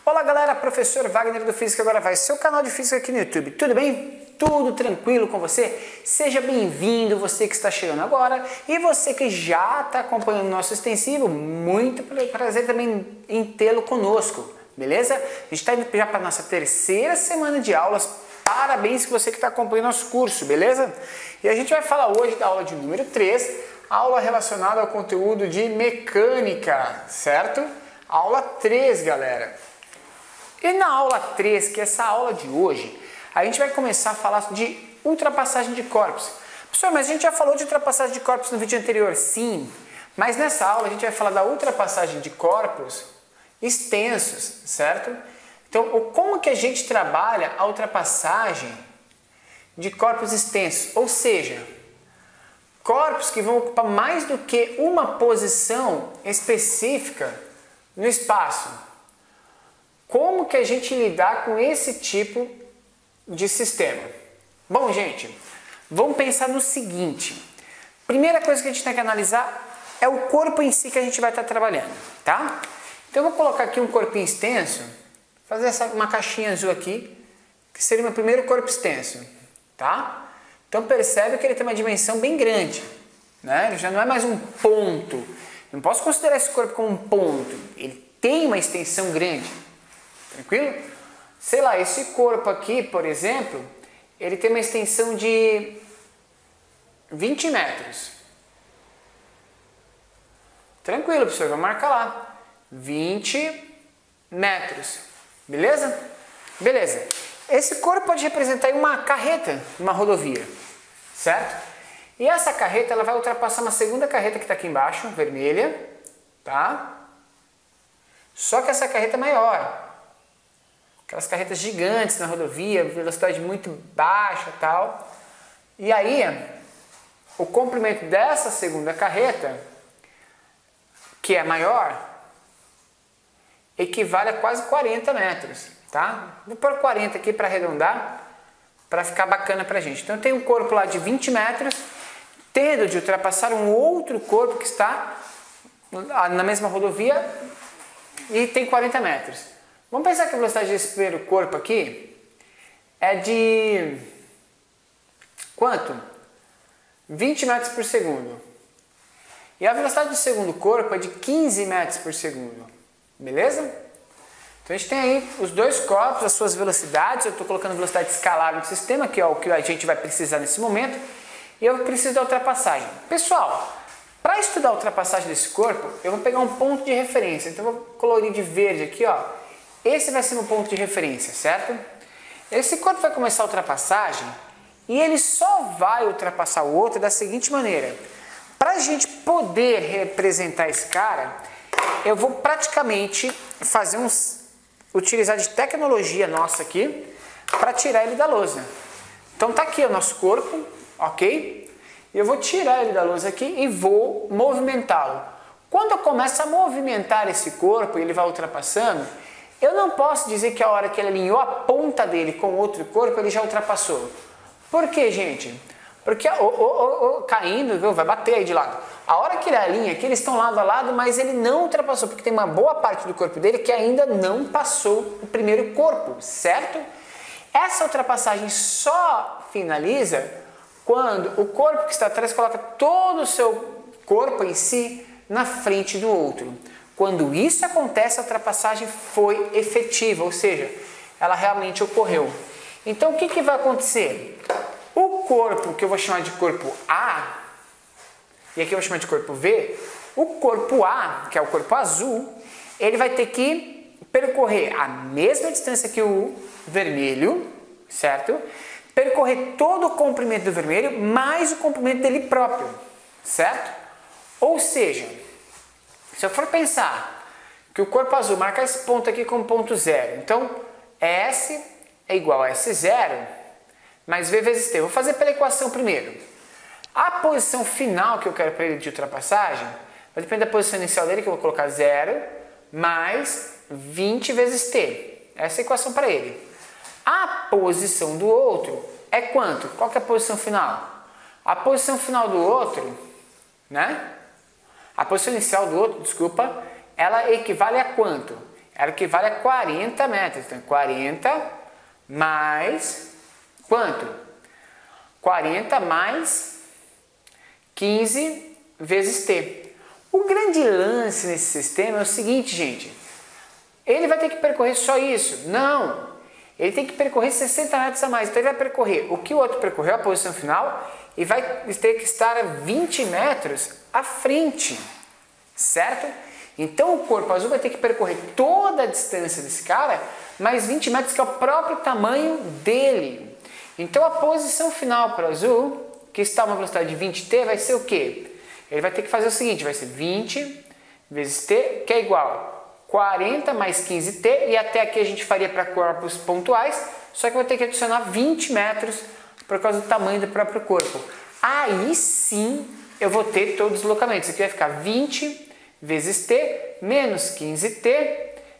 Olá galera, professor Wagner do Física Agora Vai, seu canal de Física aqui no YouTube. Tudo bem? Tudo tranquilo com você? Seja bem-vindo, você que está chegando agora e você que já está acompanhando o nosso extensivo, muito prazer também em tê-lo conosco, beleza? A gente está indo já para a nossa terceira semana de aulas, parabéns que você que está acompanhando nosso curso, beleza? E a gente vai falar hoje da aula de número 3, aula relacionada ao conteúdo de mecânica, certo? Aula 3, galera. E na aula 3, que é essa aula de hoje, a gente vai começar a falar de ultrapassagem de corpos. Professor, mas a gente já falou de ultrapassagem de corpos no vídeo anterior, sim. Mas nessa aula a gente vai falar da ultrapassagem de corpos extensos, certo? Então, como que a gente trabalha a ultrapassagem de corpos extensos? Ou seja, corpos que vão ocupar mais do que uma posição específica no espaço. Como que a gente lidar com esse tipo de sistema? Bom, gente, vamos pensar no seguinte. Primeira coisa que a gente tem que analisar é o corpo em si que a gente vai estar trabalhando, tá? Então eu vou colocar aqui um corpinho extenso, fazer uma caixinha azul aqui, que seria o meu primeiro corpo extenso, tá? Então percebe que ele tem uma dimensão bem grande, né? Ele já não é mais um ponto. Não posso considerar esse corpo como um ponto. Ele tem uma extensão grande. Tranquilo? Sei lá, esse corpo aqui, por exemplo, ele tem uma extensão de 20 metros. Tranquilo, professor, vou marcar lá. 20 metros. Beleza? Beleza. Esse corpo pode representar uma carreta numa rodovia, certo? E essa carreta ela vai ultrapassar uma segunda carreta que está aqui embaixo, vermelha, tá? Só que essa carreta é maior. Aquelas carretas gigantes na rodovia, velocidade muito baixa e tal. E aí, o comprimento dessa segunda carreta, que é maior, equivale a quase 40 metros, tá? Vou pôr 40 aqui para arredondar, para ficar bacana pra gente. Então, eu tenho um corpo lá de 20 metros, tendo de ultrapassar um outro corpo que está na mesma rodovia e tem 40 metros. Vamos pensar que a velocidade desse primeiro corpo aqui é de quanto? 20 metros por segundo. E a velocidade do segundo corpo é de 15 metros por segundo. Beleza? Então a gente tem aí os dois corpos, as suas velocidades. Eu estou colocando velocidade escalar no sistema, que é o que a gente vai precisar nesse momento. E eu preciso da ultrapassagem. Pessoal, para estudar a ultrapassagem desse corpo, eu vou pegar um ponto de referência. Então eu vou colorir de verde aqui, ó. Esse vai ser o ponto de referência, certo? Esse corpo vai começar a ultrapassagem e ele só vai ultrapassar o outro da seguinte maneira. Para a gente poder representar esse cara, eu vou praticamente utilizar de tecnologia nossa aqui para tirar ele da lousa. Então tá aqui o nosso corpo, ok? Eu vou tirar ele da lousa aqui e vou movimentá-lo. Quando eu começo a movimentar esse corpo e ele vai ultrapassando, eu não posso dizer que a hora que ele alinhou a ponta dele com o outro corpo, ele já ultrapassou. Por quê, gente? Porque caindo, viu? Vai bater aí de lado. A hora que ele alinha, que eles estão lado a lado, mas ele não ultrapassou, porque tem uma boa parte do corpo dele que ainda não passou o primeiro corpo, certo? Essa ultrapassagem só finaliza quando o corpo que está atrás coloca todo o seu corpo em si na frente do outro. Quando isso acontece, a ultrapassagem foi efetiva, ou seja, ela realmente ocorreu. Então, o que vai acontecer? O corpo, que eu vou chamar de corpo A, e aqui eu vou chamar de corpo V, o corpo A, que é o corpo azul, ele vai ter que percorrer a mesma distância que o vermelho, certo? Percorrer todo o comprimento do vermelho, mais o comprimento dele próprio, certo? Ou seja, se eu for pensar que o corpo azul marcar esse ponto aqui como ponto zero, então S é igual a S0 mais V vezes T. Vou fazer pela equação primeiro. A posição final que eu quero para ele de ultrapassagem vai depender da posição inicial dele, que eu vou colocar 0 mais 20 vezes T. Essa é a equação para ele. A posição do outro é quanto? Qual que é a posição final? A posição final do outro, né? A posição inicial do outro, desculpa, ela equivale a quanto? ela equivale a 40 metros. Então, 40 mais quanto? 40 mais 15 vezes t. O grande lance nesse sistema é o seguinte, gente. Ele vai ter que percorrer só isso? Não. Ele tem que percorrer 60 metros a mais. Então ele vai percorrer o que o outro percorreu, a posição final, e vai ter que estar a 20 metros à frente. Certo? Então o corpo azul vai ter que percorrer toda a distância desse cara, mais 20 metros, que é o próprio tamanho dele. Então a posição final para o azul, que está a uma velocidade de 20t, vai ser o quê? Ele vai ter que fazer o seguinte, vai ser 20 vezes t, que é igual 40 mais 15t, e até aqui a gente faria para corpos pontuais, só que eu vou ter que adicionar 20 metros por causa do tamanho do próprio corpo. Aí sim eu vou ter todo o deslocamento. Isso aqui vai ficar 20 vezes t menos 15t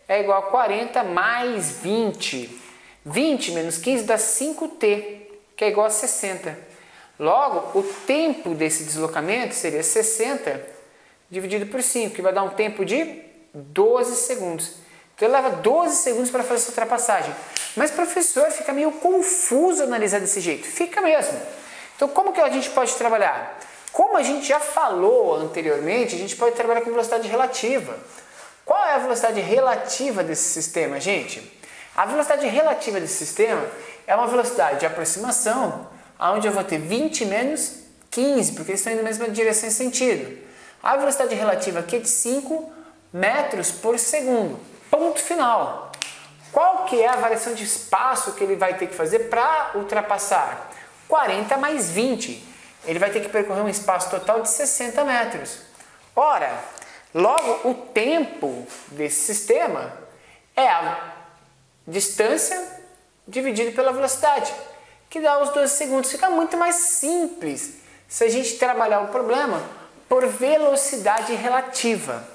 é igual a 40 mais 20. 20 menos 15 dá 5t, que é igual a 60. Logo, o tempo desse deslocamento seria 60 dividido por 5, que vai dar um tempo de 12 segundos. Então ele leva 12 segundos para fazer essa ultrapassagem. Mas, professor, fica meio confuso analisar desse jeito. Fica mesmo. Então como que a gente pode trabalhar? Como a gente já falou anteriormente, a gente pode trabalhar com velocidade relativa. Qual é a velocidade relativa desse sistema, gente? A velocidade relativa desse sistema é uma velocidade de aproximação, onde eu vou ter 20 menos 15, porque eles estão indo na mesma direção e sentido. A velocidade relativa aqui é de 5 metros por segundo. Ponto final. Qual que é a variação de espaço que ele vai ter que fazer para ultrapassar? 40 mais 20. Ele vai ter que percorrer um espaço total de 60 metros. Ora, logo o tempo desse sistema é a distância dividido pela velocidade, que dá os 12 segundos. Fica muito mais simples se a gente trabalhar o problema por velocidade relativa.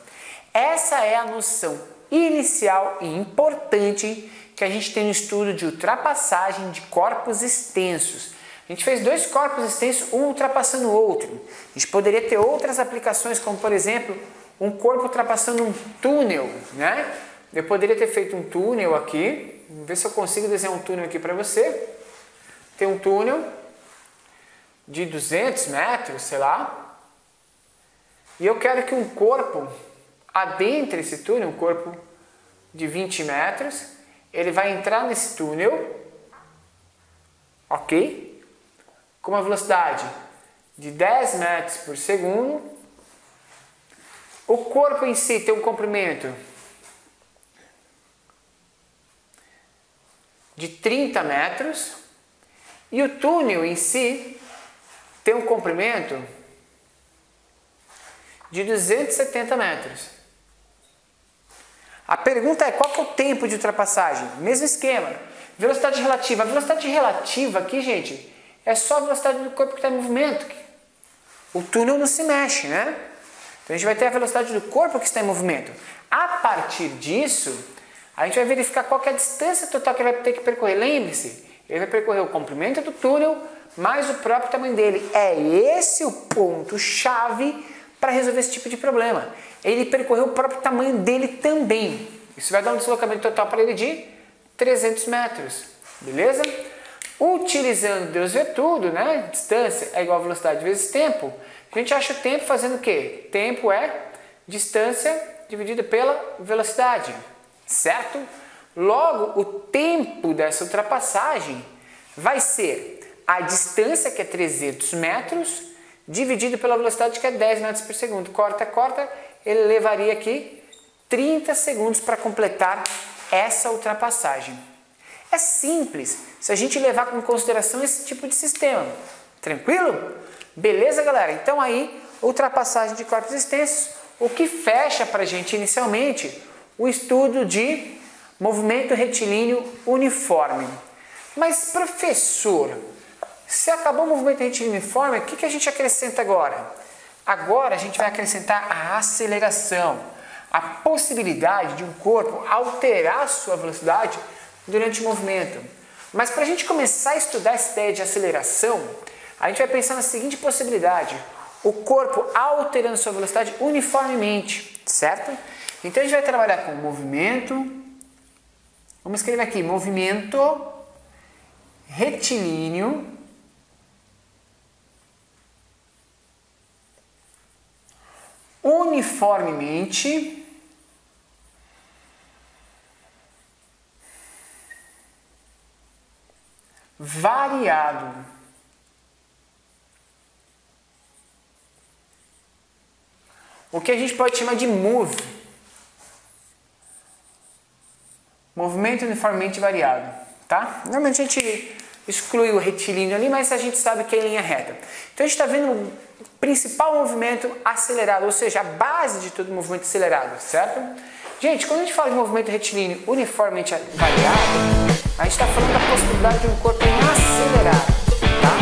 Essa é a noção inicial e importante que a gente tem no estudo de ultrapassagem de corpos extensos. A gente fez dois corpos extensos, um ultrapassando o outro. A gente poderia ter outras aplicações, como por exemplo, um corpo ultrapassando um túnel, né? Eu poderia ter feito um túnel aqui. Vamos ver se eu consigo desenhar um túnel aqui para você. Tem um túnel de 200 metros, sei lá. E eu quero que um corpo adentre esse túnel, um corpo de 20 metros. Ele vai entrar nesse túnel, ok? Com uma velocidade de 10 metros por segundo. O corpo em si tem um comprimento de 30 metros e o túnel em si tem um comprimento de 270 metros. A pergunta é, qual que é o tempo de ultrapassagem? Mesmo esquema. Velocidade relativa. A velocidade relativa aqui, gente, é só a velocidade do corpo que está em movimento. O túnel não se mexe, né? Então a gente vai ter a velocidade do corpo que está em movimento. A partir disso, a gente vai verificar qual que é a distância total que ele vai ter que percorrer. Lembre-se, ele vai percorrer o comprimento do túnel mais o próprio tamanho dele. É esse o ponto-chave para resolver esse tipo de problema. Ele percorreu o próprio tamanho dele também. Isso vai dar um deslocamento total para ele de 300 metros. Beleza? Utilizando Deus vê tudo, né? Distância é igual a velocidade vezes tempo. A gente acha o tempo fazendo o quê? Tempo é distância dividida pela velocidade. Certo? Logo, o tempo dessa ultrapassagem vai ser a distância, que é 300 metros, dividido pela velocidade, que é 10 metros por segundo. Corta, corta, ele levaria aqui 30 segundos para completar essa ultrapassagem. É simples, se a gente levar em consideração esse tipo de sistema. Tranquilo? Beleza, galera? Então aí, ultrapassagem de corpos extensos, o que fecha para a gente inicialmente o estudo de movimento retilíneo uniforme. Mas, professor, se acabou o movimento retilíneo uniforme, o que a gente acrescenta agora? Agora a gente vai acrescentar a aceleração, a possibilidade de um corpo alterar sua velocidade durante o movimento. Mas para a gente começar a estudar essa ideia de aceleração, a gente vai pensar na seguinte possibilidade: o corpo alterando sua velocidade uniformemente, certo? Então a gente vai trabalhar com movimento Vamos escrever aqui, movimento retilíneo uniformemente variado. O que a gente pode chamar de MOVE. Movimento uniformemente variado, tá? Normalmente a gente exclui o retilíneo ali, mas a gente sabe que é em linha reta. Então a gente está vendo o principal movimento acelerado, ou seja, a base de todo movimento acelerado, certo? Gente, quando a gente fala de movimento retilíneo uniformemente variado, a gente está falando da possibilidade de um corpo acelerar, tá?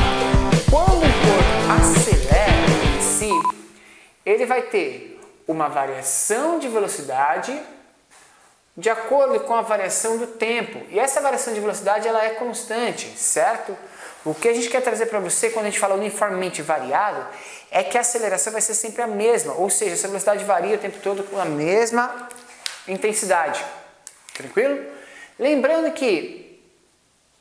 Quando um corpo acelera em si, ele vai ter uma variação de velocidade de acordo com a variação do tempo. E essa variação de velocidade ela é constante, certo? O que a gente quer trazer para você quando a gente fala uniformemente variado é que a aceleração vai ser sempre a mesma, ou seja, essa velocidade varia o tempo todo com a mesma intensidade. Tranquilo? Lembrando que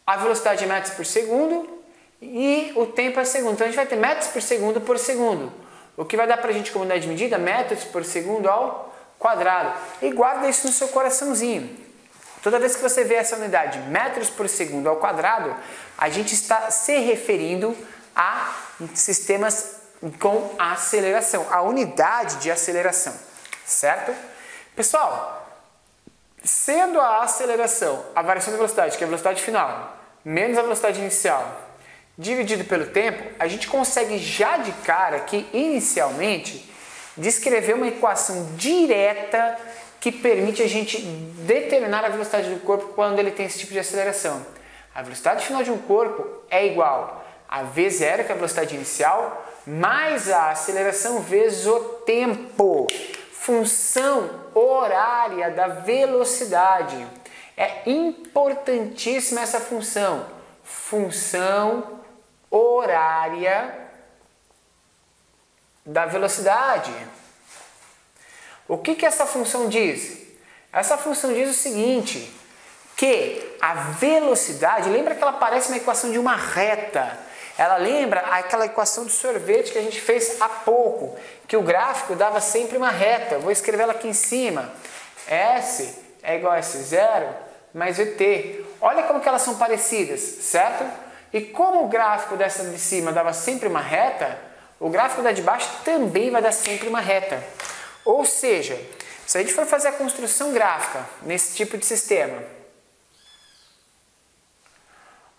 a velocidade é metros por segundo e o tempo é segundo. Então a gente vai ter metros por segundo, o que vai dar para a gente como unidade de medida metros por segundo ao quadrado. E guarda isso no seu coraçãozinho. Toda vez que você vê essa unidade metros por segundo ao quadrado, a gente está se referindo a sistemas com aceleração, a unidade de aceleração, certo? Pessoal, sendo a aceleração a variação da velocidade, que é a velocidade final, menos a velocidade inicial, dividido pelo tempo, a gente consegue já de cara aqui, inicialmente, descrever uma equação direta que permite a gente determinar a velocidade do corpo quando ele tem esse tipo de aceleração. A velocidade final de um corpo é igual a V0, que é a velocidade inicial, mais a aceleração vezes o tempo, função horária da velocidade. É importantíssima essa função, função horária da velocidade. O que essa função diz? Essa função diz o seguinte, que a velocidade, lembra que ela parece uma equação de uma reta, ela lembra aquela equação do sorvete que a gente fez há pouco, que o gráfico dava sempre uma reta. Eu vou escrever ela aqui em cima, S é igual a S0 mais VT. Olha como que elas são parecidas, certo? E como o gráfico dessa de cima dava sempre uma reta, o gráfico da de baixo também vai dar sempre uma reta. Ou seja, se a gente for fazer a construção gráfica nesse tipo de sistema,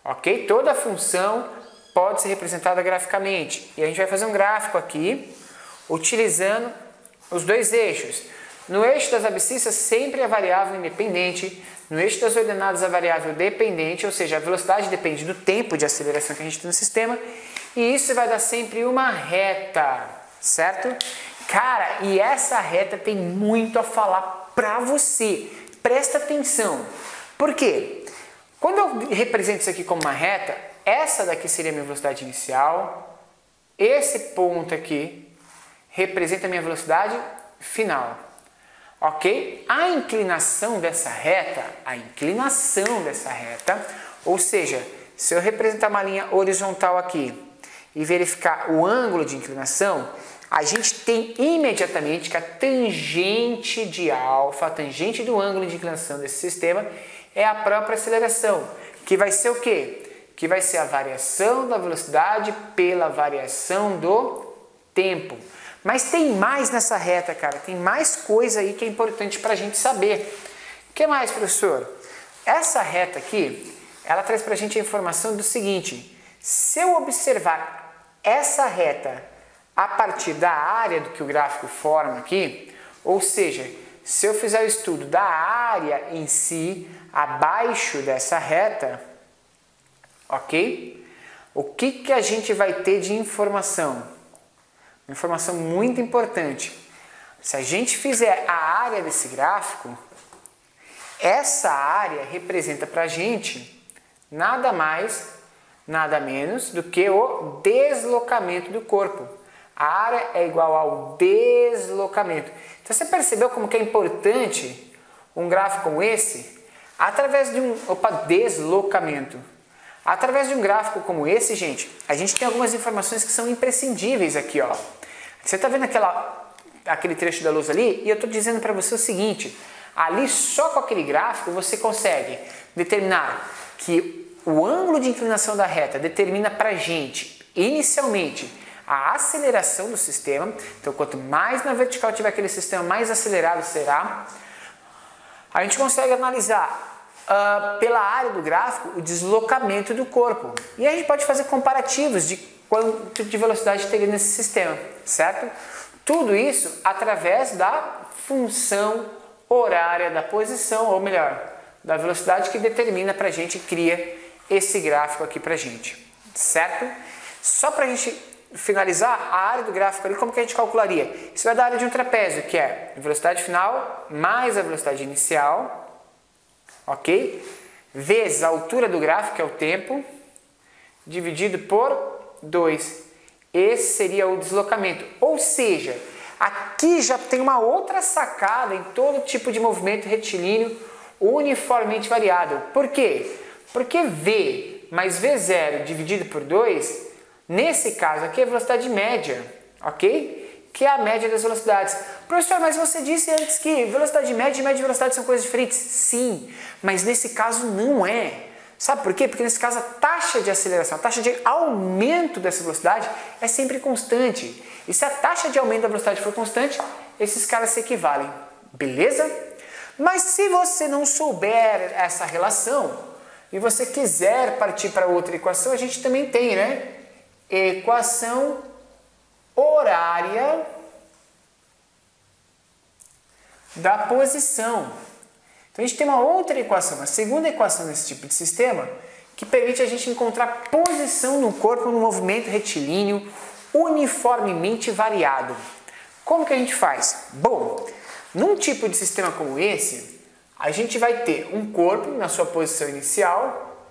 ok? Toda função pode ser representada graficamente. E a gente vai fazer um gráfico aqui, utilizando os dois eixos. No eixo das abscissas sempre a variável independente, no eixo das ordenadas a variável dependente, ou seja, a velocidade depende do tempo de aceleração que a gente tem no sistema, e isso vai dar sempre uma reta, certo? Cara, e essa reta tem muito a falar pra você. Presta atenção. Por quê? Quando eu represento isso aqui como uma reta, essa daqui seria a minha velocidade inicial, esse ponto aqui representa a minha velocidade final. Ok? A inclinação dessa reta, ou seja, se eu representar uma linha horizontal aqui e verificar o ângulo de inclinação, a gente tem imediatamente que a tangente de alfa, a tangente do ângulo de inclinação desse sistema, é a própria aceleração, que vai ser o quê? Que vai ser a variação da velocidade pela variação do tempo. Mas tem mais nessa reta, cara, tem mais coisa aí que é importante para a gente saber. O que mais, professor? Essa reta aqui, ela traz para a gente a informação do seguinte, se eu observar essa reta a partir da área do que o gráfico forma aqui, ou seja, se eu fizer o estudo da área em si, abaixo dessa reta, ok? O que a gente vai ter de informação? Uma informação muito importante. Se a gente fizer a área desse gráfico, essa área representa para a gente nada mais, nada menos do que o deslocamento do corpo. A área é igual ao deslocamento. Então você percebeu como que é importante um gráfico como esse? Através de deslocamento. Através de um gráfico como esse, gente, a gente tem algumas informações que são imprescindíveis aqui, ó. Você está vendo aquele trecho da luz ali? E eu estou dizendo para você o seguinte, ali só com aquele gráfico você consegue determinar que o ângulo de inclinação da reta determina para a gente, inicialmente, a aceleração do sistema. Então, quanto mais na vertical tiver aquele sistema, mais acelerado será. A gente consegue analisar pela área do gráfico o deslocamento do corpo. E a gente pode fazer comparativos de quanto de velocidade teria nesse sistema, certo? Tudo isso através da função horária da posição, ou melhor, da velocidade que determina para a gente, cria esse gráfico aqui para a gente, certo? Só para a gente finalizar, a área do gráfico ali, como que a gente calcularia? Isso vai dar a área de um trapézio, que é a velocidade final mais a velocidade inicial, ok? Vezes a altura do gráfico, que é o tempo, dividido por 2. Esse seria o deslocamento. Ou seja, aqui já tem uma outra sacada em todo tipo de movimento retilíneo uniformemente variável. Por quê? Porque V mais V0 dividido por 2, nesse caso aqui é a velocidade média, ok? Que é a média das velocidades. Professor, mas você disse antes que velocidade média e média de velocidade são coisas diferentes. Sim, mas nesse caso não é. Sabe por quê? Porque nesse caso a taxa de aceleração, a taxa de aumento dessa velocidade é sempre constante. E se a taxa de aumento da velocidade for constante, esses caras se equivalem. Beleza? Mas se você não souber essa relação e você quiser partir para outra equação, a gente também tem, né? Equação horária da posição. Então a gente tem uma outra equação, a segunda equação desse tipo de sistema, que permite a gente encontrar posição no corpo no movimento retilíneo uniformemente variado. Como que a gente faz? Bom, num tipo de sistema como esse, a gente vai ter um corpo na sua posição inicial,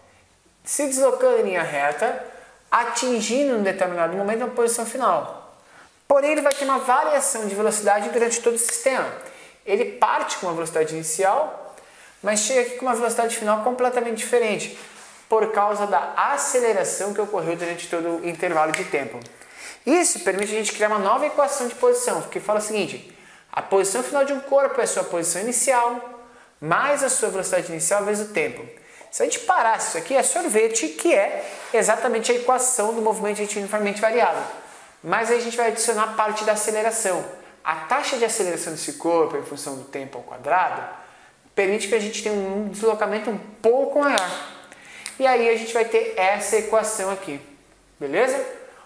se deslocando em linha reta, atingindo em determinado momento uma posição final. Porém, ele vai ter uma variação de velocidade durante todo o sistema. Ele parte com uma velocidade inicial, mas chega aqui com uma velocidade final completamente diferente, por causa da aceleração que ocorreu durante todo o intervalo de tempo. Isso permite a gente criar uma nova equação de posição, que fala o seguinte: a posição final de um corpo é a sua posição inicial, mais a sua velocidade inicial vezes o tempo. Se a gente parasse isso aqui, é sorvete, que é exatamente a equação do movimento uniformemente variável. Mas aí a gente vai adicionar a parte da aceleração. A taxa de aceleração desse corpo, em função do tempo ao quadrado, permite que a gente tenha um deslocamento um pouco maior. E aí a gente vai ter essa equação aqui, beleza?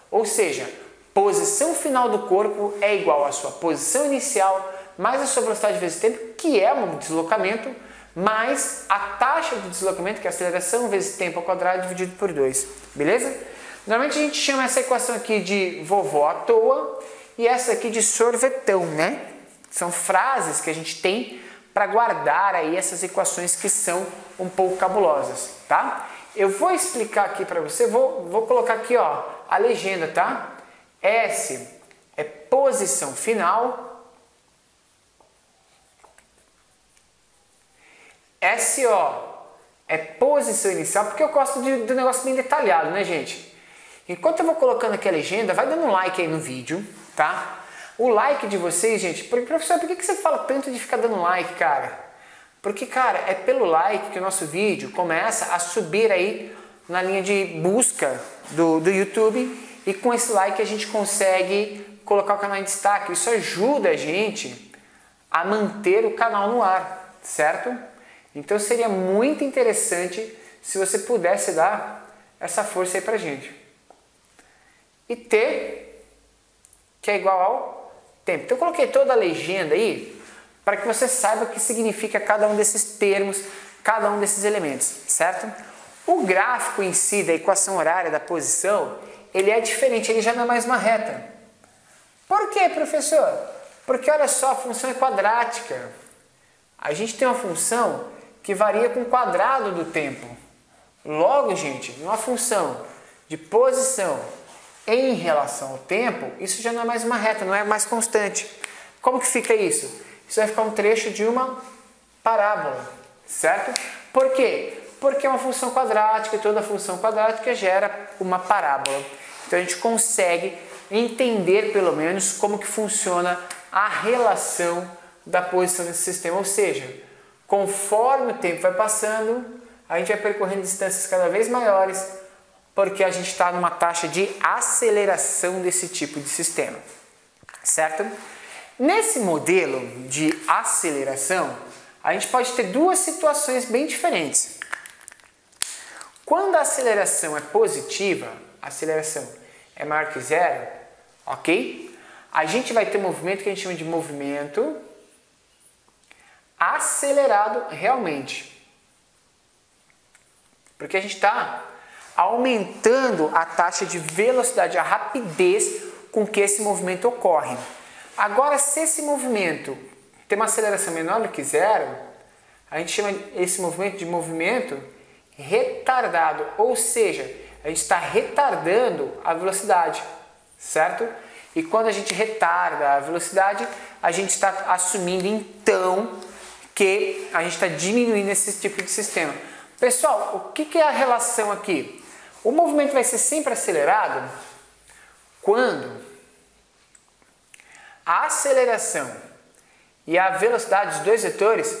Ou seja, posição final do corpo é igual à sua posição inicial mais a sua velocidade vezes tempo, que é um deslocamento, mais a taxa de deslocamento, que é a aceleração, vezes tempo ao quadrado dividido por 2, beleza? Normalmente a gente chama essa equação aqui de vovó à toa e essa aqui de sorvetão, né? São frases que a gente tem para guardar aí essas equações que são um pouco cabulosas, tá? Eu vou explicar aqui para você, vou colocar aqui, ó, a legenda, tá? S é posição final, SO é posição inicial, porque eu gosto do negócio bem detalhado, né, gente? Enquanto eu vou colocando aqui a legenda, vai dando um like aí no vídeo, tá? O like de vocês, gente, professor, por que você fala tanto de ficar dando like, cara? Porque, cara, é pelo like que o nosso vídeo começa a subir aí na linha de busca do YouTube, e com esse like a gente consegue colocar o canal em destaque. Isso ajuda a gente a manter o canal no ar, certo? Então seria muito interessante se você pudesse dar essa força aí pra gente. E T, que é igual ao tempo. Então eu coloquei toda a legenda aí para que você saiba o que significa cada um desses termos, cada um desses elementos, certo? O gráfico em si da equação horária da posição, ele é diferente, ele já não é mais uma reta. Por quê, professor? Porque olha só, a função é quadrática. A gente tem uma função que varia com o quadrado do tempo. Logo, gente, uma função de posição em relação ao tempo, isso já não é mais uma reta, não é mais constante. Como que fica isso? Isso vai ficar um trecho de uma parábola, certo? Por quê? Porque é uma função quadrática e toda função quadrática gera uma parábola. Então a gente consegue entender pelo menos como que funciona a relação da posição desse sistema, ou seja, conforme o tempo vai passando, a gente vai percorrendo distâncias cada vez maiores, porque a gente está numa taxa de aceleração desse tipo de sistema, certo? Nesse modelo de aceleração, a gente pode ter duas situações bem diferentes. Quando a aceleração é positiva, a aceleração é maior que zero, ok? A gente vai ter um movimento que a gente chama de movimento acelerado realmente. Porque a gente está aumentando a taxa de velocidade, a rapidez com que esse movimento ocorre. Agora, se esse movimento tem uma aceleração menor do que zero, a gente chama esse movimento de movimento retardado, ou seja, a gente está retardando a velocidade, certo? E quando a gente retarda a velocidade, a gente está assumindo então que a gente está diminuindo esse tipo de sistema. Pessoal, o que é a relação aqui? O movimento vai ser sempre acelerado quando a aceleração e a velocidade dos dois vetores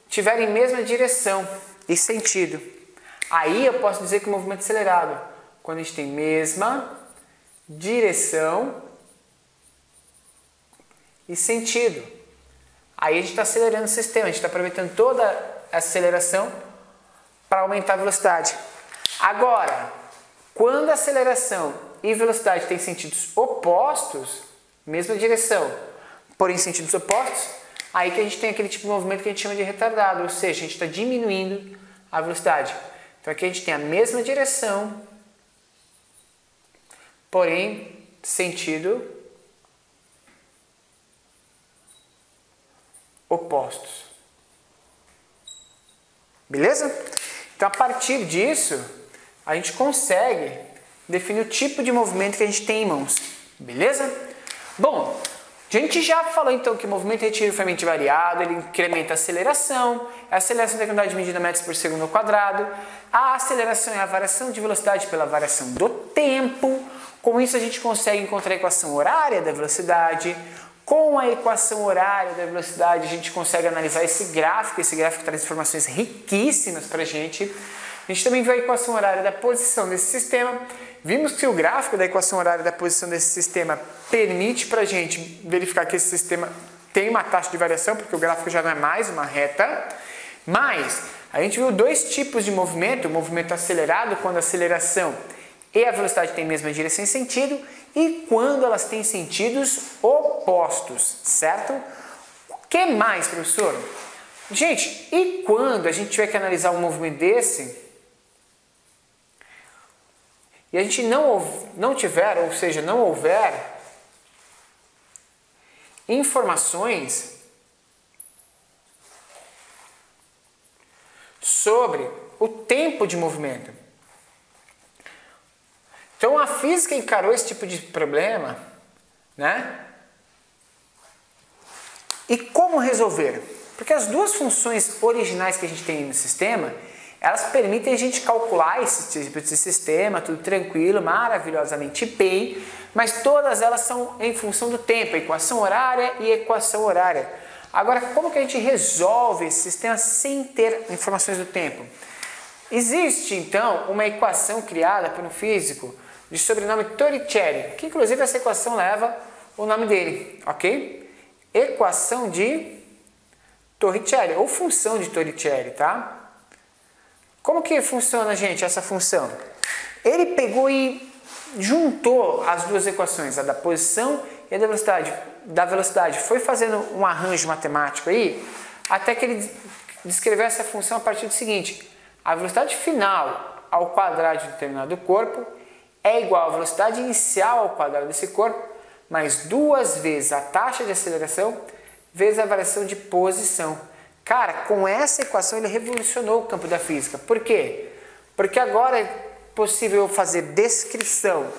tiverem mesma direção e sentido. Aí eu posso dizer que o movimento é acelerado quando a gente tem mesma direção e sentido. Aí a gente está acelerando o sistema, a gente está aproveitando toda a aceleração para aumentar a velocidade. Agora, quando a aceleração e velocidade têm sentidos opostos, mesma direção, porém sentidos opostos, aí que a gente tem aquele tipo de movimento que a gente chama de retardado, ou seja, a gente está diminuindo a velocidade. Então aqui a gente tem a mesma direção, porém sentido opostos. Beleza? Então a partir disso, a gente consegue definir o tipo de movimento que a gente tem em mãos. Beleza? Bom, a gente já falou então que o movimento retiliniamente variado, ele incrementa a aceleração tem que unidade de medida metros por segundo ao quadrado, a aceleração é a variação de velocidade pela variação do tempo, com isso a gente consegue encontrar a equação horária da velocidade, com a equação horária da velocidade a gente consegue analisar esse gráfico traz informações riquíssimas para a gente também viu a equação horária da posição desse sistema. Vimos que o gráfico da equação horária da posição desse sistema permite para a gente verificar que esse sistema tem uma taxa de variação, porque o gráfico já não é mais uma reta. Mas a gente viu dois tipos de movimento, o movimento acelerado, quando a aceleração e a velocidade têm a mesma direção e sentido, e quando elas têm sentidos opostos, certo? O que mais, professor? Gente, e quando a gente tiver que analisar um movimento desse e a gente não tiver, ou seja, não houver informações sobre o tempo de movimento? Então a física encarou esse tipo de problema, né? E como resolver? Porque as duas funções originais que a gente tem no sistema, elas permitem a gente calcular esse tipo de sistema, tudo tranquilo, maravilhosamente bem, mas todas elas são em função do tempo, a equação horária e a equação horária. Agora, como que a gente resolve esse sistema sem ter informações do tempo? Existe, então, uma equação criada por um físico de sobrenome Torricelli, que inclusive essa equação leva o nome dele, ok? Equação de Torricelli, ou função de Torricelli, tá? Como que funciona, gente, essa função? Ele pegou e juntou as duas equações, a da posição e a da velocidade. Foi fazendo um arranjo matemático aí, até que ele descreveu essa função a partir do seguinte: a velocidade final ao quadrado de um determinado corpo é igual à velocidade inicial ao quadrado desse corpo, mais 2 vezes a taxa de aceleração vezes a variação de posição. Cara, com essa equação ele revolucionou o campo da física. Por quê? Porque agora é possível fazer descrição,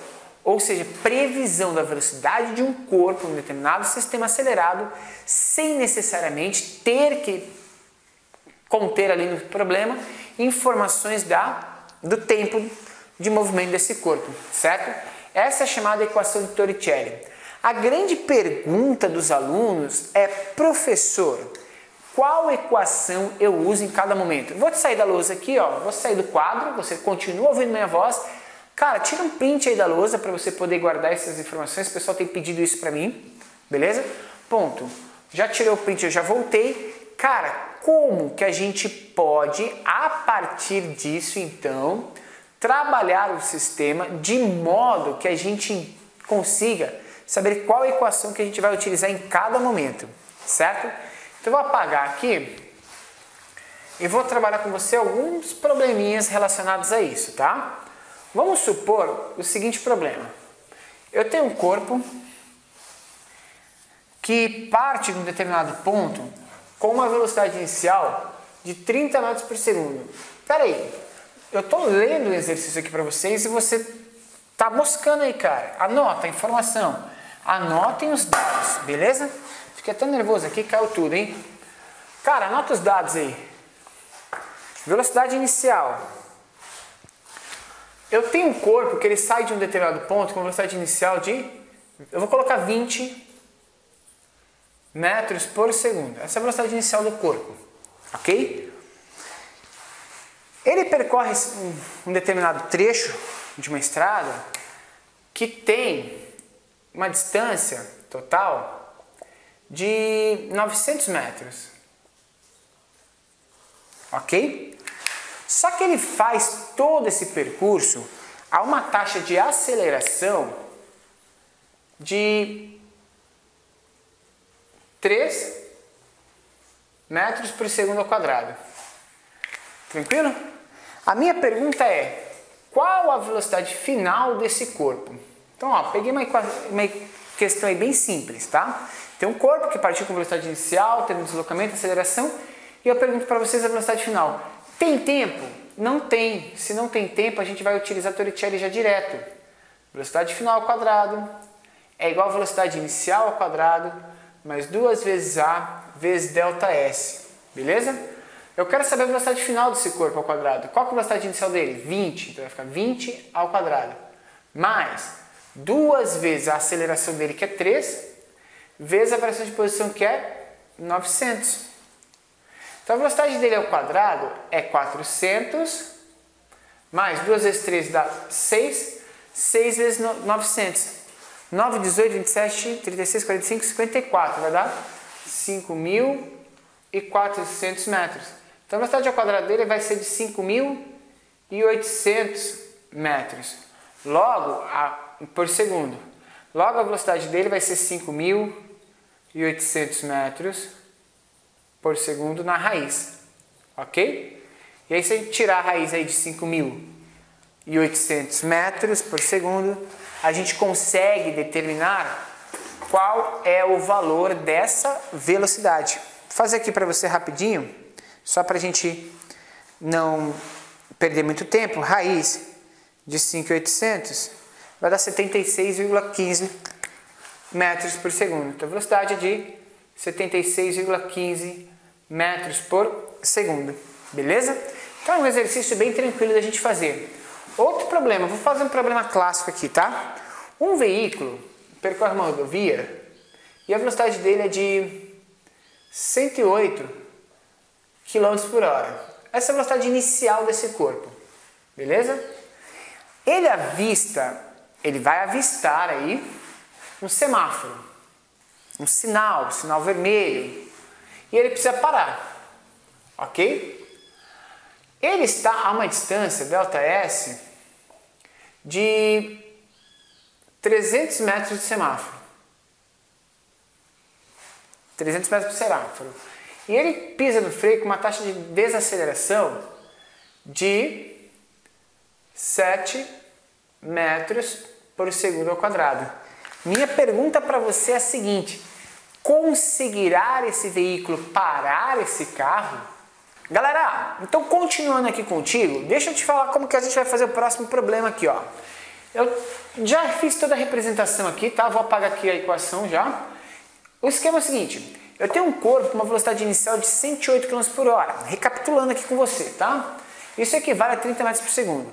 ou seja, previsão da velocidade de um corpo em um determinado sistema acelerado, sem necessariamente ter que conter ali no problema informações do tempo de movimento desse corpo, certo? Essa é a chamada equação de Torricelli. A grande pergunta dos alunos é: professor, qual equação eu uso em cada momento? Vou sair da lousa aqui, ó, vou sair do quadro, você continua ouvindo minha voz. Cara, tira um print aí da lousa para você poder guardar essas informações. O pessoal tem pedido isso para mim, beleza? Ponto. Já tirei o print, eu já voltei. Cara, como que a gente pode, a partir disso, então, trabalhar o sistema de modo que a gente consiga saber qual equação que a gente vai utilizar em cada momento, certo? Então, eu vou apagar aqui e vou trabalhar com você alguns probleminhas relacionados a isso, tá? Vamos supor o seguinte problema. Eu tenho um corpo que parte de um determinado ponto com uma velocidade inicial de 30 metros por segundo. Espera aí, eu estou lendo o exercício aqui para vocês e você tá moscando aí, cara. Anota a informação, anotem os dados, beleza? Fiquei tão nervoso aqui, caiu tudo, hein? Cara, anota os dados aí. Velocidade inicial. Eu tenho um corpo que ele sai de um determinado ponto com velocidade inicial de, eu vou colocar 20 metros por segundo. Essa é a velocidade inicial do corpo, ok? Ele percorre um determinado trecho de uma estrada que tem uma distância total de 900 metros, ok? Só que ele faz todo esse percurso a uma taxa de aceleração de 3 metros por segundo ao quadrado. Tranquilo? A minha pergunta é: qual a velocidade final desse corpo? Então, ó, peguei uma questão aí bem simples, tá? Tem um corpo que partiu com velocidade inicial, teve um deslocamento, aceleração, e eu pergunto para vocês a velocidade final. Tem tempo? Não tem. Se não tem tempo, a gente vai utilizar Torricelli já direto. Velocidade final ao quadrado é igual a velocidade inicial ao quadrado mais 2 vezes A vezes ΔS. Beleza? Eu quero saber a velocidade final desse corpo ao quadrado. Qual que é a velocidade inicial dele? 20. Então vai ficar 20 ao quadrado. Mais 2 vezes a aceleração dele, que é 3, vezes a variação de posição, que é 900. Então a velocidade dele ao quadrado é 400, mais 2 vezes 3 dá 6, 6 vezes 900. 9, 18, 27, 36, 45, 54, vai dar 5.400 metros. Então a velocidade ao quadrado dele vai ser de 5.800 metros. Logo, por segundo. Logo a velocidade dele vai ser 5.800 metros por segundo na raiz, ok? E aí se a gente tirar a raiz aí de 5.800 metros por segundo, a gente consegue determinar qual é o valor dessa velocidade. Vou fazer aqui para você rapidinho, só para a gente não perder muito tempo. Raiz de 5.800 vai dar 76,15 metros por segundo. Então a velocidade é de 76,15 metros por segundo, beleza? Então é um exercício bem tranquilo da gente fazer. Outro problema, vou fazer um problema clássico aqui, tá? Um veículo percorre uma rodovia e a velocidade dele é de 108 km por hora. Essa é a velocidade inicial desse corpo, beleza? Ele vai avistar aí um semáforo, um sinal vermelho, e ele precisa parar, ok? Ele está a uma distância, ΔS, de 300 metros de semáforo. 300 metros de semáforo. E ele pisa no freio com uma taxa de desaceleração de 7 metros por segundo ao quadrado. Minha pergunta para você é a seguinte: conseguirá esse veículo parar esse carro? Galera, então continuando aqui contigo, deixa eu te falar como que a gente vai fazer o próximo problema aqui, ó. Eu já fiz toda a representação aqui, tá? Vou apagar aqui a equação já. O esquema é o seguinte: eu tenho um corpo com uma velocidade inicial de 108 km por hora. Recapitulando aqui com você, tá? Isso equivale a 30 metros por segundo.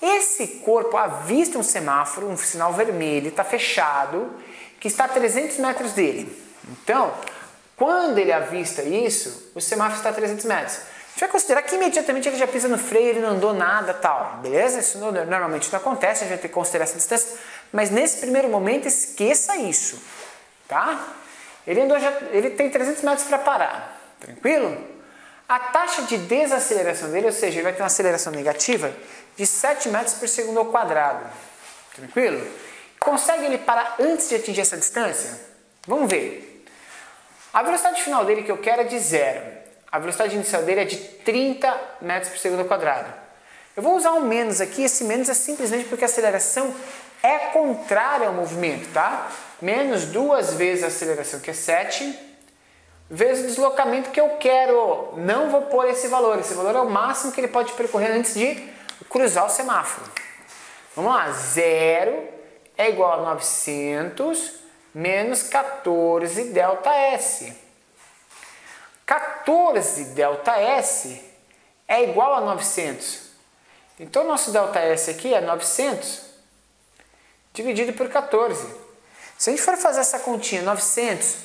Esse corpo avista um semáforo, um sinal vermelho, está fechado, que está a 300 metros dele. Então, quando ele avista isso, o semáforo está a 300 metros. A gente vai considerar que imediatamente ele já pisa no freio, ele não andou nada, tal, beleza? Isso normalmente não acontece, a gente vai ter que considerar essa distância, mas nesse primeiro momento esqueça isso, tá? Ele tem 300 metros para parar, tranquilo? A taxa de desaceleração dele, ou seja, ele vai ter uma aceleração negativa de 7 metros por segundo ao quadrado, tranquilo? Consegue ele parar antes de atingir essa distância? Vamos ver. A velocidade final dele que eu quero é de 0. A velocidade inicial dele é de 30 metros por segundo ao quadrado. Eu vou usar um menos aqui, esse menos é simplesmente porque a aceleração é contrária ao movimento, tá? Menos 2 vezes a aceleração, que é 7, vezes o deslocamento que eu quero. Não vou pôr esse valor é o máximo que ele pode percorrer antes de cruzar o semáforo. Vamos lá, 0 é igual a 900 menos 14 ΔS. 14 ΔS é igual a 900. Então, nosso ΔS aqui é 900 dividido por 14. Se a gente for fazer essa continha, 900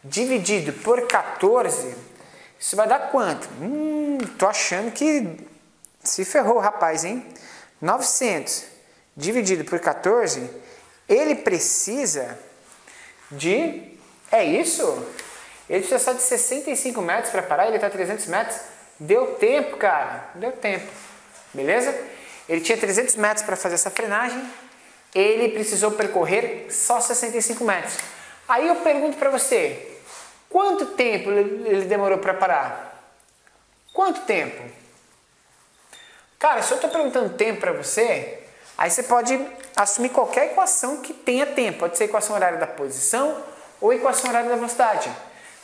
dividido por 14, isso vai dar quanto? Tô achando que se ferrou, rapaz, hein? 900 dividido por 14, ele precisa de... É isso? Ele precisa só de 65 metros para parar, ele está a 300 metros. Deu tempo, cara. Deu tempo. Beleza? Ele tinha 300 metros para fazer essa frenagem. Ele precisou percorrer só 65 metros. Aí eu pergunto para você, quanto tempo ele demorou para parar? Quanto tempo? Cara, se eu estou perguntando tempo para você, aí você pode assumir qualquer equação que tenha tempo. Pode ser equação horária da posição ou equação horária da velocidade.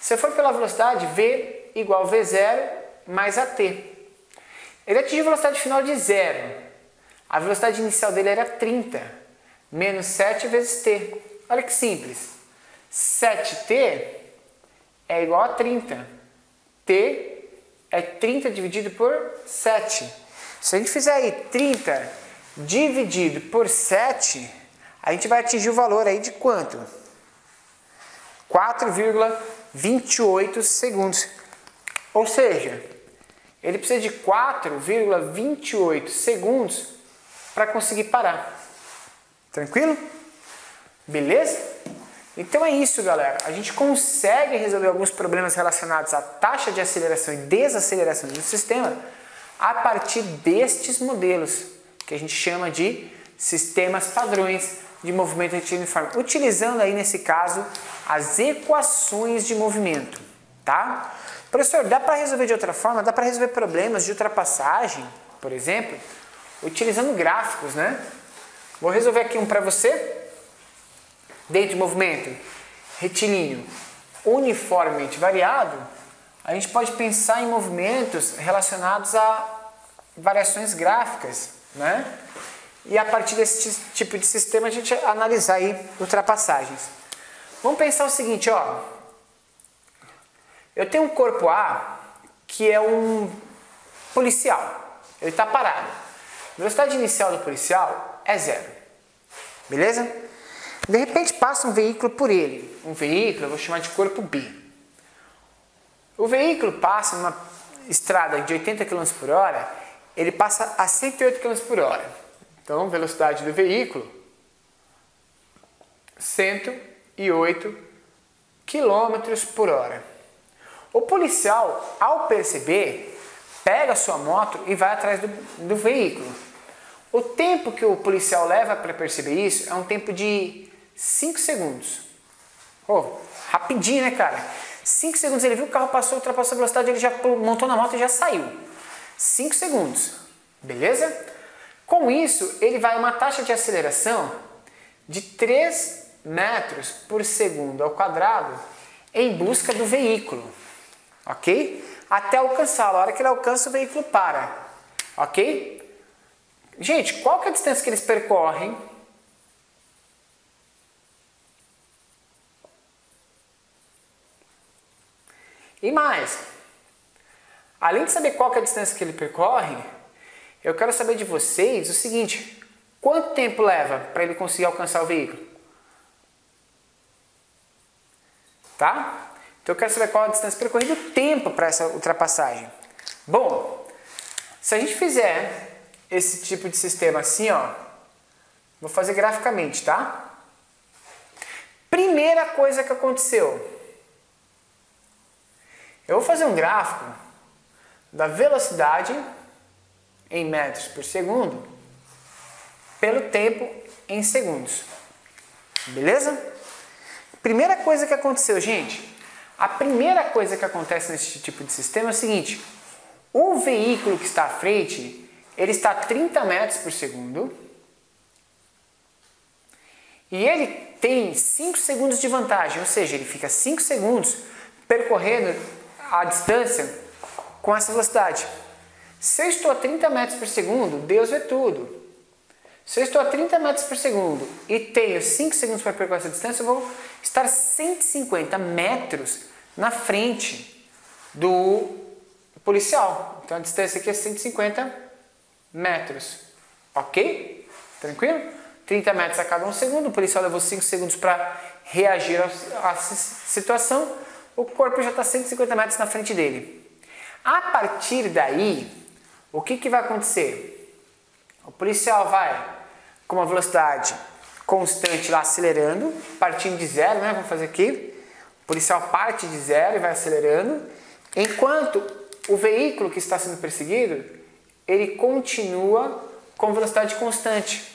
Se for pela velocidade, V igual a V0 mais AT. Ele atingiu a velocidade final de 0. A velocidade inicial dele era 30. Menos 7 vezes T. Olha que simples. 7T é igual a 30. T é 30 dividido por 7. Se a gente fizer aí 30 dividido por 7, a gente vai atingir o valor aí de quanto? 4,28 segundos. Ou seja, ele precisa de 4,28 segundos para conseguir parar. Tranquilo? Beleza? Então é isso, galera. A gente consegue resolver alguns problemas relacionados à taxa de aceleração e desaceleração do sistema a partir destes modelos, que a gente chama de sistemas padrões de movimento retilíneo uniforme, utilizando aí nesse caso as equações de movimento, tá? Professor, dá para resolver de outra forma? Dá para resolver problemas de ultrapassagem, por exemplo, utilizando gráficos, né? Vou resolver aqui um para você. Dentro de movimento retilíneo uniformemente variado, a gente pode pensar em movimentos relacionados a variações gráficas, né? E a partir desse tipo de sistema a gente analisar aí ultrapassagens. Vamos pensar o seguinte, ó. Eu tenho um corpo A que é um policial. Ele está parado. A velocidade inicial do policial é 0. Beleza? De repente passa um veículo por ele. Um veículo eu vou chamar de corpo B. O veículo passa numa estrada de 80 km por hora, ele passa a 108 km por hora. Então, velocidade do veículo, 108 km por hora. O policial, ao perceber, pega a sua moto e vai atrás do veículo. O tempo que o policial leva para perceber isso é um tempo de 5 segundos. Oh, rapidinho, né, cara? 5 segundos, ele viu que o carro passou, ultrapassou a velocidade, ele já montou na moto e já saiu. 5 segundos, beleza? Com isso, ele vai a uma taxa de aceleração de 3 metros por segundo ao quadrado em busca do veículo, ok? Até alcançá-lo. A hora que ele alcança, o veículo para, ok? Gente, qual que é a distância que eles percorrem? E mais, além de saber qual que é a distância que ele percorre, eu quero saber de vocês o seguinte: quanto tempo leva para ele conseguir alcançar o veículo? Tá? Então eu quero saber qual a distância percorrida e o tempo para essa ultrapassagem. Bom, se a gente fizer esse tipo de sistema assim, ó, vou fazer graficamente, tá? Primeira coisa que aconteceu, eu vou fazer um gráfico da velocidade em metros por segundo pelo tempo em segundos. Beleza? Primeira coisa que aconteceu, gente. A primeira coisa que acontece nesse tipo de sistema é o seguinte: o veículo que está à frente, ele está a 30 metros por segundo e ele tem 5 segundos de vantagem, ou seja, ele fica 5 segundos percorrendo a distância com essa velocidade. Se eu estou a 30 metros por segundo, Deus vê tudo. Se eu estou a 30 metros por segundo e tenho 5 segundos para percorrer essa distância, eu vou estar 150 metros na frente do policial. Então a distância aqui é 150 metros. Ok? Tranquilo? 30 metros a cada 1 segundo, o policial levou 5 segundos para reagir à situação, o corpo já está 150 metros na frente dele. A partir daí, o que vai acontecer? O policial vai com uma velocidade constante lá acelerando, partindo de zero, né? Vamos fazer aqui. O policial parte de zero e vai acelerando, enquanto o veículo que está sendo perseguido, ele continua com velocidade constante.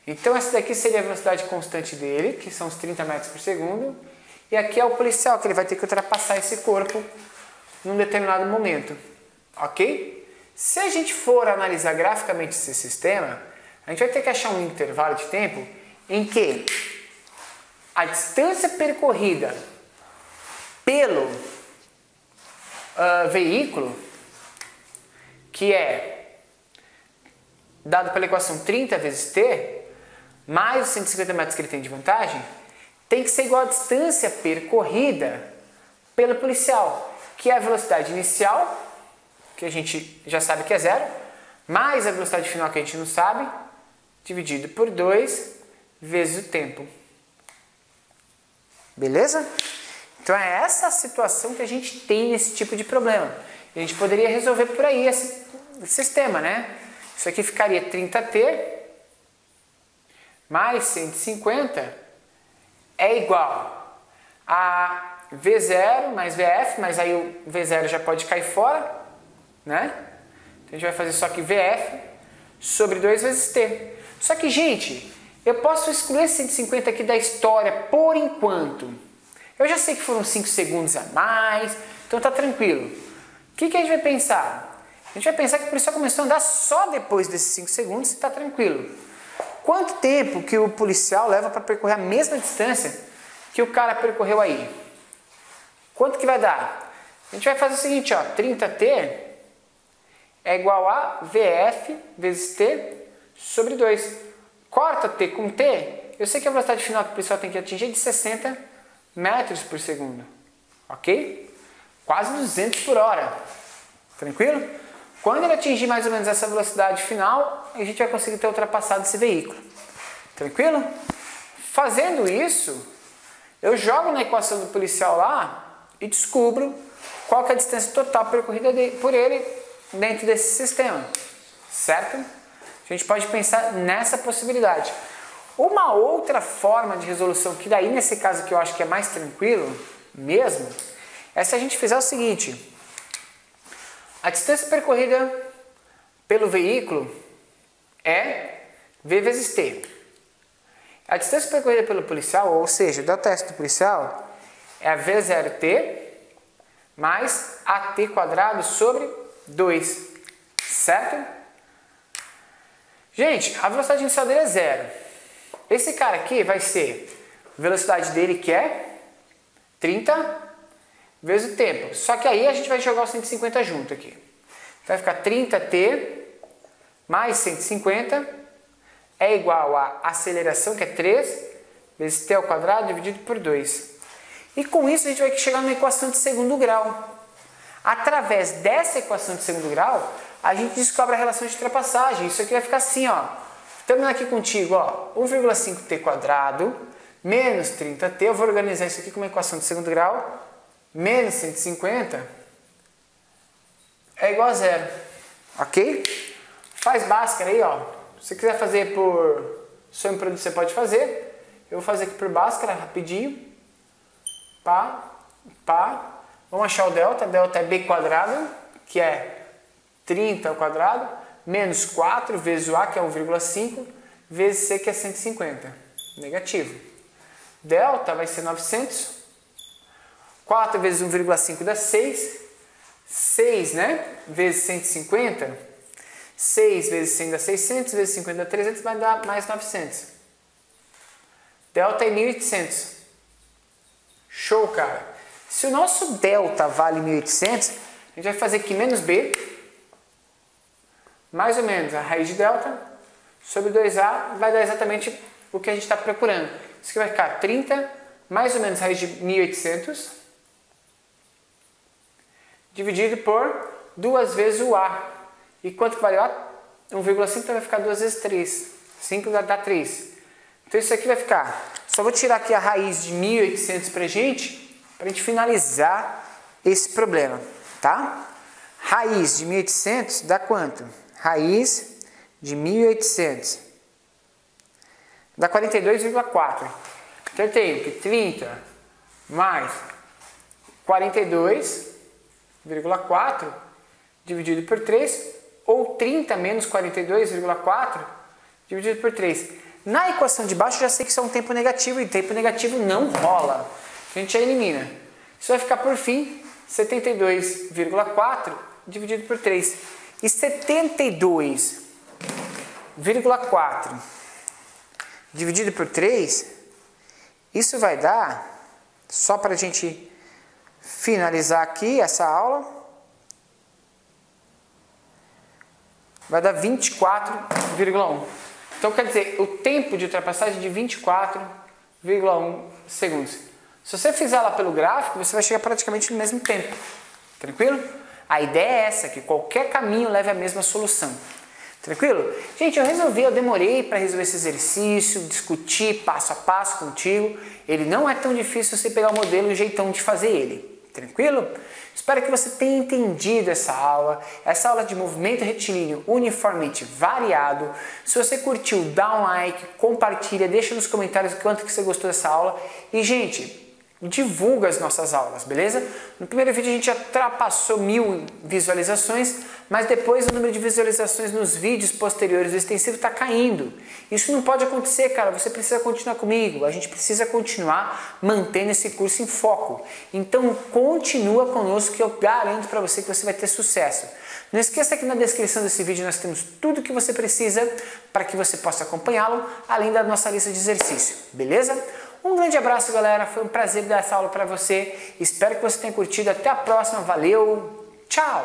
Então essa daqui seria a velocidade constante dele, que são os 30 metros por segundo, e aqui é o policial, que ele vai ter que ultrapassar esse corpo num determinado momento. Ok? Se a gente for analisar graficamente esse sistema, a gente vai ter que achar um intervalo de tempo em que a distância percorrida pelo veículo, que é dado pela equação 30 vezes t, mais os 150 metros que ele tem de vantagem, tem que ser igual à distância percorrida pelo policial, que é a velocidade inicial, que a gente já sabe que é zero, mais a velocidade final que a gente não sabe, dividido por 2 vezes o tempo. Beleza? Então é essa a situação que a gente tem nesse tipo de problema. E a gente poderia resolver por aí esse sistema, né? Isso aqui ficaria 30t mais 150 é igual a V0 mais VF, mas aí o V0 já pode cair fora, né? Então a gente vai fazer só que VF sobre 2 vezes T. Só que, gente, eu posso excluir esse 150 aqui da história por enquanto. Eu já sei que foram 5 segundos a mais, então tá tranquilo. O que a gente vai pensar? A gente vai pensar que o policial começou a andar só depois desses 5 segundos e tá tranquilo. Quanto tempo que o policial leva para percorrer a mesma distância que o cara percorreu aí? Quanto que vai dar? A gente vai fazer o seguinte, ó, 30t é igual a VF vezes t sobre 2. Corta t com t, eu sei que a velocidade final que o policial tem que atingir é de 60 metros por segundo, ok? Quase 200 por hora, tranquilo? Quando ele atingir mais ou menos essa velocidade final, a gente vai conseguir ter ultrapassado esse veículo. Tranquilo? Fazendo isso, eu jogo na equação do policial lá e descubro qual que é a distância total percorrida por ele dentro desse sistema. Certo? A gente pode pensar nessa possibilidade. Uma outra forma de resolução, que daí nesse caso que eu acho que é mais tranquilo mesmo, é se a gente fizer o seguinte: a distância percorrida pelo veículo é V vezes T. A distância percorrida pelo policial, ou seja, o delta S do policial, é a V0T mais AT quadrado sobre 2. Certo? Gente, a velocidade inicial dele é 0. Esse cara aqui vai ser a velocidade dele, que é 30 vezes o tempo. Só que aí a gente vai jogar o 150 junto aqui. Vai ficar 30t mais 150 é igual a aceleração, que é 3 vezes t ao quadrado dividido por 2. E com isso a gente vai chegar numa equação de segundo grau. Através dessa equação de segundo grau, a gente descobre a relação de ultrapassagem. Isso aqui vai ficar assim, ó. Terminando aqui contigo, ó, 1,5t² menos 30t, eu vou organizar isso aqui com uma equação de segundo grau, menos 150 é igual a zero, ok? Faz Bhaskara aí, ó. Se você quiser fazer por soma e produto, você pode fazer. Eu vou fazer aqui por Bhaskara, rapidinho. Pá, pá. Vamos achar o delta. Delta é b², que é 30 ao quadrado, menos 4 vezes o a, que é 1,5, vezes c, que é 150. Negativo. Delta vai ser 900. 4 vezes 1,5 dá 6. 6, né? Vezes 150. 6 vezes 100 dá 600, vezes 50 dá 300, vai dar mais 900. Delta é 1.800. Show, cara. Se o nosso delta vale 1.800, a gente vai fazer aqui menos b, mais ou menos a raiz de delta, sobre 2a, vai dar exatamente o que a gente está procurando. Isso aqui vai ficar 30, mais ou menos a raiz de 1.800, dividido por 2 vezes o a. E quanto que vale o a? 1,5, então vai ficar 2 vezes 3. 5 dá 3. Então isso aqui vai ficar... Só vou tirar aqui a raiz de 1.800 pra gente finalizar esse problema, tá? Raiz de 1.800 dá quanto? Raiz de 1.800 dá 42,4. Então eu tenho que 30 mais 42,4 dividido por 3, ou 30 menos 42,4 dividido por 3. Na equação de baixo eu já sei que isso é um tempo negativo, e tempo negativo não rola. A gente já elimina. Isso vai ficar, por fim, 72,4 dividido por 3. E 72,4 dividido por 3, isso vai dar, só para a gente finalizar aqui essa aula, vai dar 24,1. Então quer dizer, o tempo de ultrapassagem é de 24,1 segundos. Se você fizer lá pelo gráfico, você vai chegar praticamente no mesmo tempo. Tranquilo? A ideia é essa, que qualquer caminho leve à mesma solução. Tranquilo? Gente, eu demorei para resolver esse exercício, discutir passo a passo contigo. Ele não é tão difícil você pegar o modelo e o jeitão de fazer ele. Tranquilo? Espero que você tenha entendido essa aula de movimento retilíneo uniformemente variado. Se você curtiu, dá um like, compartilha, deixa nos comentários o quanto que você gostou dessa aula. E, gente, divulga as nossas aulas, beleza? No primeiro vídeo a gente já ultrapassou 1000 visualizações, mas depois o número de visualizações nos vídeos posteriores do extensivo está caindo. Isso não pode acontecer, cara. Você precisa continuar comigo. A gente precisa continuar mantendo esse curso em foco. Então continua conosco que eu garanto para você que você vai ter sucesso. Não esqueça que na descrição desse vídeo nós temos tudo o que você precisa para que você possa acompanhá-lo, além da nossa lista de exercício, beleza? Um grande abraço, galera. Foi um prazer dar essa aula para você. Espero que você tenha curtido. Até a próxima. Valeu. Tchau.